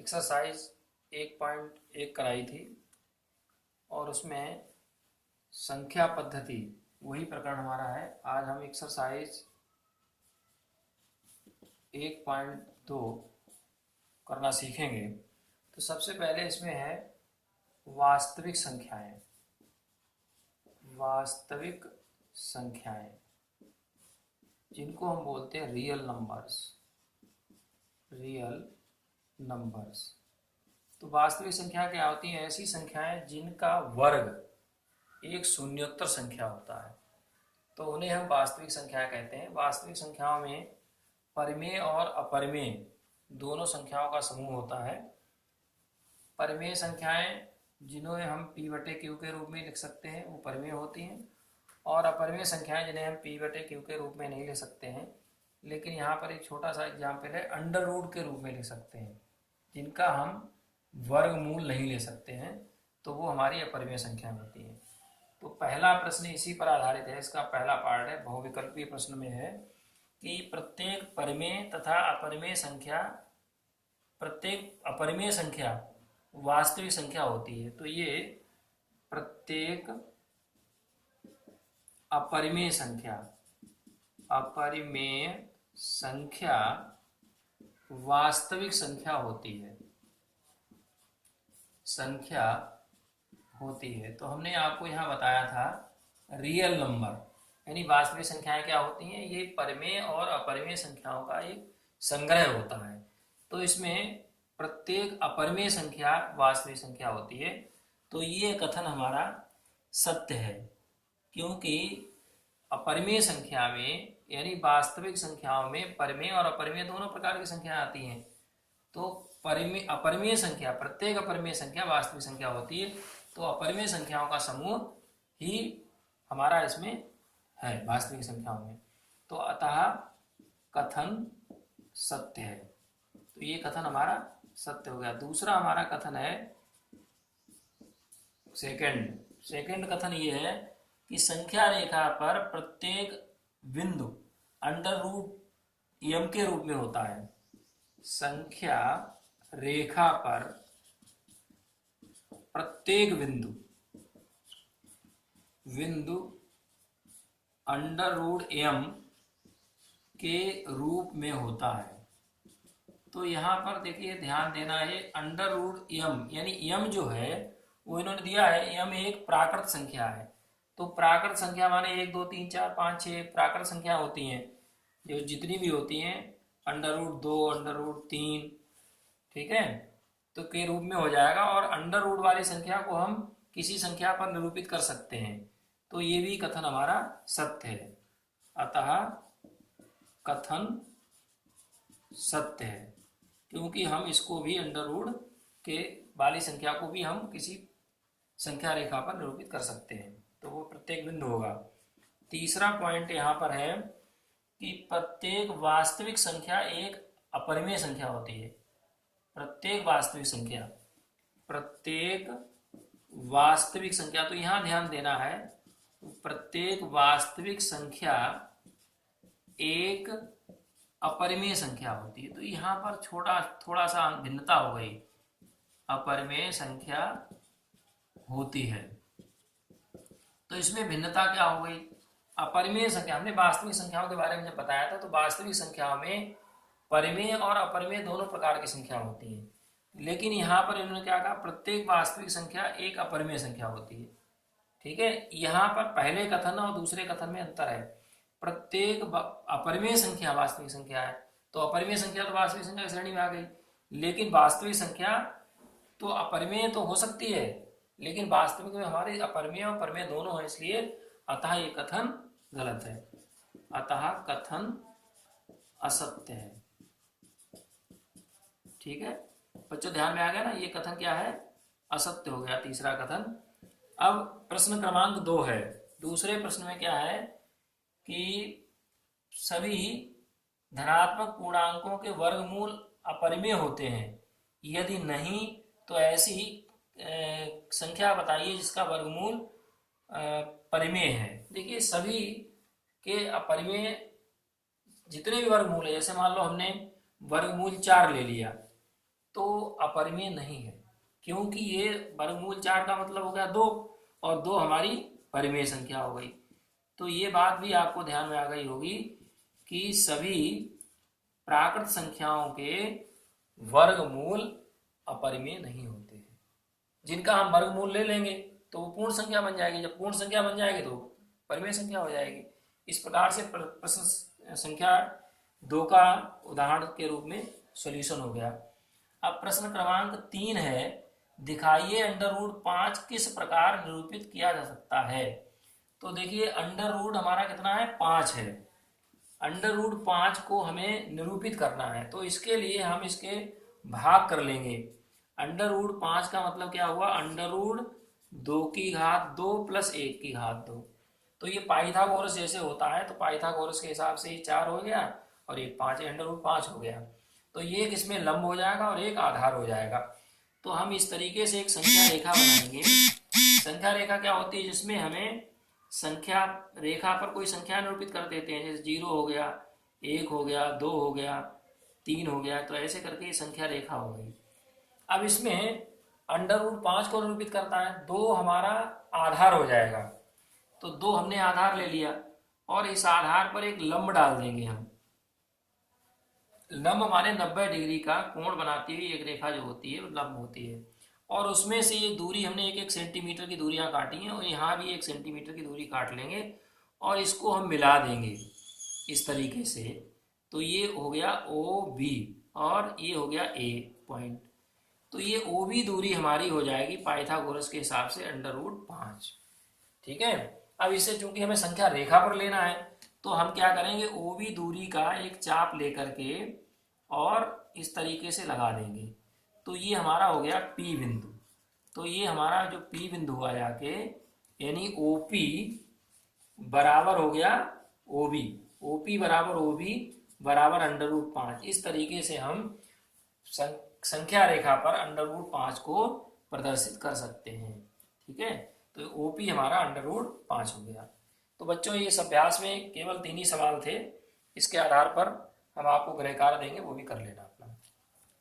Exercise 1.1 कराई थी और उसमें संख्या पद्धति वही प्रकरण हमारा है। आज हम एक्सरसाइज 1.2 करना सीखेंगे। तो सबसे पहले इसमें है वास्तविक संख्याएं। वास्तविक संख्याएं जिनको हम बोलते हैं रियल नंबर्स। Real numbers. तो वास्तविक संख्या क्या होती है? ऐसी संख्याएं जिनका वर्ग एक शून्योत्तर संख्या होता है, तो उन्हें हम वास्तविक संख्या कहते हैं। वास्तविक संख्याओं में परिमेय और अपरिमेय दोनों संख्याओं का समूह होता है। परिमेय संख्याएं जिन्हें हम p/q के रूप में लिख सकते हैं वो परिमेय होती हैं, और अपरिमेय संख्याएं जिन्हें हम p/q के रूप में नहीं ले सकते हैं, लेकिन यहाँ पर एक छोटा सा एग्जाम्पल है, अंडर रूट के रूप में लिख सकते हैं, जिनका हम वर्गमूल नहीं ले सकते हैं, तो वो हमारी अपरिमेय संख्या होती है। तो पहला प्रश्न इसी पर आधारित है। इसका पहला पार्ट है, बहुविकल्पीय प्रश्न में है कि प्रत्येक परिमेय तथा अपरिमेय संख्या, प्रत्येक अपरिमेय संख्या वास्तविक संख्या होती है। तो ये प्रत्येक अपरिमेय संख्या, अपरिमेय संख्या वास्तविक संख्या होती है, संख्या होती है। तो हमने आपको यहाँ बताया था रियल नंबर, यानी वास्तविक संख्याएं क्या होती हैं? ये परिमेय और अपरिमेय संख्याओं का एक संग्रह होता है। तो इसमें प्रत्येक अपरिमेय संख्या वास्तविक संख्या होती है। तो ये कथन हमारा सत्य है, क्योंकि अपरिमेय संख्या में यानी वास्तविक संख्याओं में परिमेय और अपरिमेय दोनों प्रकार की संख्याएं आती हैं। तो अपरिमेय संख्या, प्रत्येक अपरिमेय संख्या वास्तविक संख्या होती है। तो अपरिमेय संख्याओं का समूह ही हमारा इसमें है वास्तविक संख्याओं में। तो अतः कथन सत्य है। तो ये कथन हमारा सत्य हो गया। दूसरा हमारा कथन है सेकंड कथन ये है कि संख्या रेखा पर प्रत्येक बिंदु अंडर रूट m के रूप में होता है। संख्या रेखा पर प्रत्येक बिंदु अंडर रूट m के रूप में होता है। तो यहाँ पर देखिए ध्यान देना है, अंडर रूट m यानी m जो है वो इन्होंने दिया है, m एक प्राकृत संख्या है। तो प्राकृत संख्या माने 1 2 3 4 5 6 प्राकृत संख्या होती हैं, जो जितनी भी होती हैं अंडर रूट 2 अंडर रूट 3, ठीक है, तो के रूप में हो जाएगा। और अंडर रूट वाली संख्या को हम किसी संख्या पर निरूपित कर सकते हैं। तो ये भी कथन हमारा सत्य है। अतः कथन सत्य है, क्योंकि हम इसको भी अंडर रूट के वाली संख्या को भी हम किसी संख्या रेखा पर निरूपित कर सकते हैं। तो वो प्रत्येक बिंदु होगा। तीसरा पॉइंट यहाँ पर है कि प्रत्येक वास्तविक संख्या एक अपरिमेय संख्या होती है। प्रत्येक वास्तविक संख्या, तो यहाँ ध्यान देना है, प्रत्येक वास्तविक संख्या एक अपरिमेय संख्या होती है। तो यहाँ पर थोड़ा सा भिन्नता हो गई, अपरिमेय संख्या होती है। तो इसमें भिन्नता क्या हो गई? अपरिमेय संख्या, हमने वास्तविक संख्याओं के बारे में जब बताया था, तो वास्तविक संख्याओं में परिमेय और अपरिमेय दोनों प्रकार की संख्या होती है। लेकिन यहाँ पर इन्होंने क्या कहा? प्रत्येक वास्तविक संख्या एक अपरिमेय संख्या होती है। ठीक है, यहाँ पर पहले कथन और दूसरे कथन में अंतर है। प्रत्येक अपरिमेय संख्या वास्तविक संख्या है, तो अपरिमेय संख्या तो वास्तविक संख्या की श्रेणी में आ गई। लेकिन वास्तविक संख्या तो अपरिमेय तो हो सकती है, लेकिन वास्तविक में हमारे अपरिमेय और परिमेय दोनों हैं, इसलिए अतः ये कथन गलत है। अतः कथन असत्य है। ठीक है बच्चों, ध्यान में आ गया ना? ये कथन क्या है? असत्य हो गया, तीसरा कथन। अब प्रश्न क्रमांक 2 है। दूसरे प्रश्न में क्या है कि सभी धनात्मक पूर्णांकों के वर्गमूल अपरिमेय होते हैं। यदि नहीं तो ऐसी संख्या बताइए जिसका वर्गमूल परिमेय है। देखिए सभी के अपरिमेय जितने भी वर्गमूल है, जैसे मान लो हमने वर्गमूल 4 ले लिया, तो अपरिमेय नहीं है, क्योंकि ये वर्गमूल 4 का मतलब हो गया 2 और 2 हमारी परिमेय संख्या हो गई। तो ये बात भी आपको ध्यान में आ गई होगी कि सभी प्राकृत संख्याओं के वर्गमूल अपरिमेय नहीं होते हैं। जिनका हम वर्गमूल ले लेंगे तो वो पूर्ण संख्या बन जाएगी, जब पूर्ण संख्या बन जाएगी तो परिमेय संख्या हो जाएगी। इस प्रकार से प्रश्न संख्या 2 का उदाहरण के रूप में सॉल्यूशन हो गया। अब प्रश्न क्रमांक 3 है, दिखाइए अंडर रूट 5 किस प्रकार निरूपित किया जा सकता है। तो देखिए अंडर रूट हमारा कितना है, 5 है। अंडर रूट 5 को हमें निरूपित करना है, तो इसके लिए हम इसके भाग कर लेंगे। अंडर रूट 5 का मतलब क्या हुआ, अंडर रूट 2 की घात 2 प्लस 1 की घात 2। तो ये पाइथागोरस जैसे होता है, तो पाइथागोरस के हिसाब से ये 4 हो गया और एक 5, अंडर रूट 5 हो गया। तो ये एक इसमें लंब हो जाएगा और एक आधार हो जाएगा। तो हम इस तरीके से एक संख्या रेखा बनाएंगे। संख्या रेखा क्या होती है, जिसमें हमें संख्या रेखा पर कोई संख्या निरूपित कर देते हैं, जैसे 0 हो गया, 1 हो गया, 2 हो गया, 3 हो गया, तो ऐसे करके ये संख्या रेखा हो गई। अब इसमें अंडर रूट 5 को निरूपित करता है, 2 हमारा आधार हो जाएगा। तो 2 हमने आधार ले लिया और इस आधार पर एक लंब डाल देंगे हम। लंब हमारे 90 डिग्री का कोण बनाती हुई एक रेखा जो होती है वो लंब होती है, और उसमें से ये दूरी हमने 1-1 सेंटीमीटर की दूरियां काटी हैं और यहाँ भी 1 सेंटीमीटर की दूरी काट लेंगे और इसको हम मिला देंगे इस तरीके से। तो ये हो गया OB और ये हो गया A पॉइंट। तो ये OB दूरी हमारी हो जाएगी पाइथागोरस के हिसाब से अंडर रूट 5। ठीक है। अब इसे चूंकि हमें संख्या रेखा पर लेना है, तो हम क्या करेंगे, OB दूरी का एक चाप लेकर के और इस तरीके से लगा देंगे। तो ये हमारा हो गया P बिंदु। तो ये हमारा जो P बिंदु हुआ जाके, यानी OP बराबर हो गया OB, OP बराबर OB बराबर अंडर रूट 5। इस तरीके से हम संख्या रेखा पर अंडर रूट 5 को प्रदर्शित कर सकते हैं। ठीक है। तो OP हमारा अंडर रूट 5 हो गया। तो बच्चों इस अभ्यास में केवल 3 ही सवाल थे, इसके आधार पर हम आपको गृह कार्य देंगे, वो भी कर लेना।